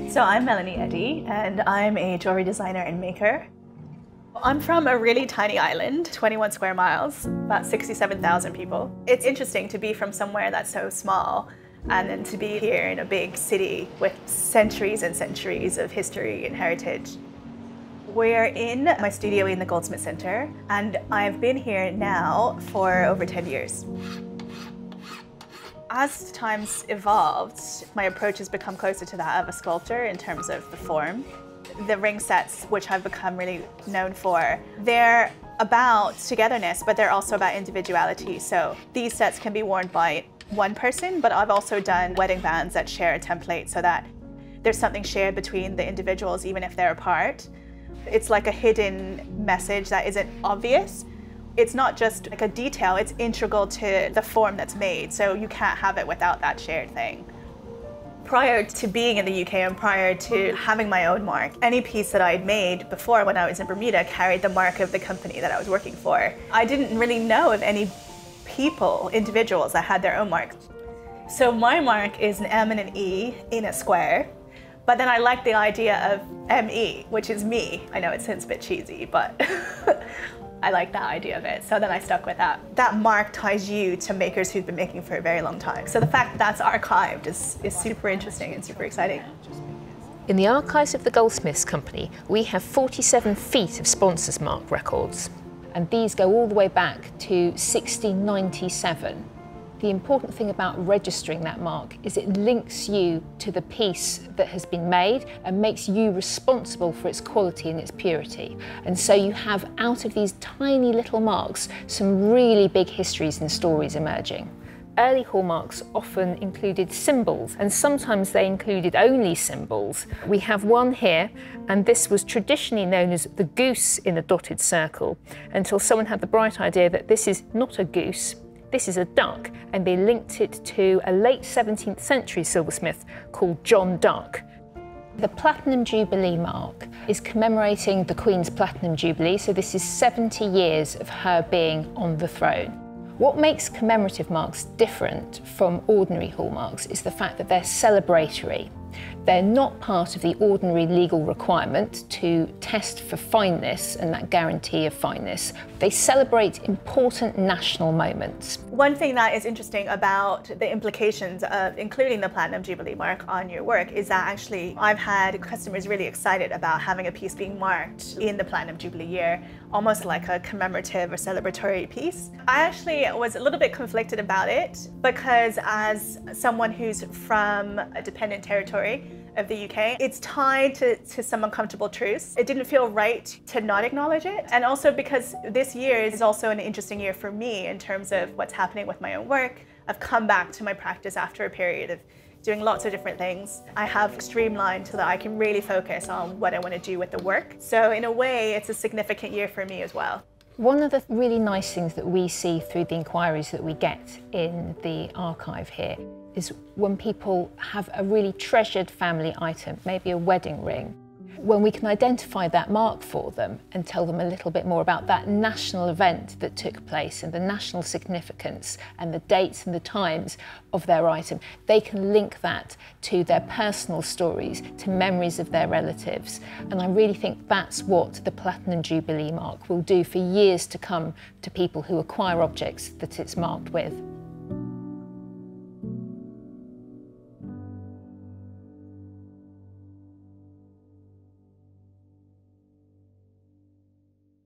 So I'm Melanie Eddy, and I'm a jewelry designer and maker. I'm from a really tiny island, 21 square miles, about 67,000 people. It's interesting to be from somewhere that's so small and then to be here in a big city with centuries and centuries of history and heritage. We're in my studio in the Goldsmiths Center, and I've been here now for over 10 years. As time's evolved, my approach has become closer to that of a sculptor in terms of the form. The ring sets, which I've become really known for, they're about togetherness, but they're also about individuality. So these sets can be worn by one person, but I've also done wedding bands that share a template so that there's something shared between the individuals, even if they're apart. It's like a hidden message that isn't obvious. It's not just like a detail, it's integral to the form that's made, so you can't have it without that shared thing. Prior to being in the UK and prior to having my own mark, any piece that I'd made before when I was in Bermuda carried the mark of the company that I was working for. I didn't really know of any people, individuals that had their own mark. So my mark is an M and an E in a square, but then I like the idea of ME, which is me. I know it sounds a bit cheesy, but I like that idea of it, so then I stuck with that. That mark ties you to makers who've been making for a very long time. So the fact that that's archived is super interesting and super exciting. In the archives of the Goldsmiths Company, we have 47 feet of sponsors mark records, and these go all the way back to 1697. The important thing about registering that mark is it links you to the piece that has been made and makes you responsible for its quality and its purity. And so you have, out of these tiny little marks, some really big histories and stories emerging. Early hallmarks often included symbols, and sometimes they included only symbols. We have one here, and this was traditionally known as the goose in a dotted circle, until someone had the bright idea that this is not a goose, this is a duck, and they linked it to a late 17th century silversmith called John Duck. The Platinum Jubilee mark is commemorating the Queen's Platinum Jubilee, so this is 70 years of her being on the throne. What makes commemorative marks different from ordinary hallmarks is the fact that they're celebratory. They're not part of the ordinary legal requirement to test for fineness and that guarantee of fineness. They celebrate important national moments. One thing that is interesting about the implications of including the Platinum Jubilee mark on your work is that actually I've had customers really excited about having a piece being marked in the Platinum Jubilee year, almost like a commemorative or celebratory piece. I actually was a little bit conflicted about it because as someone who's from a dependent territory of the UK, it's tied to some uncomfortable truths. It didn't feel right to not acknowledge it. And also because this year is also an interesting year for me in terms of what's happening with my own work. I've come back to my practice after a period of doing lots of different things. I have streamlined so that I can really focus on what I want to do with the work. So in a way, it's a significant year for me as well. One of the really nice things that we see through the inquiries that we get in the archive here is when people have a really treasured family item, maybe a wedding ring, when we can identify that mark for them and tell them a little bit more about that national event that took place and the national significance and the dates and the times of their item, they can link that to their personal stories, to memories of their relatives. And I really think that's what the Platinum Jubilee mark will do for years to come to people who acquire objects that it's marked with.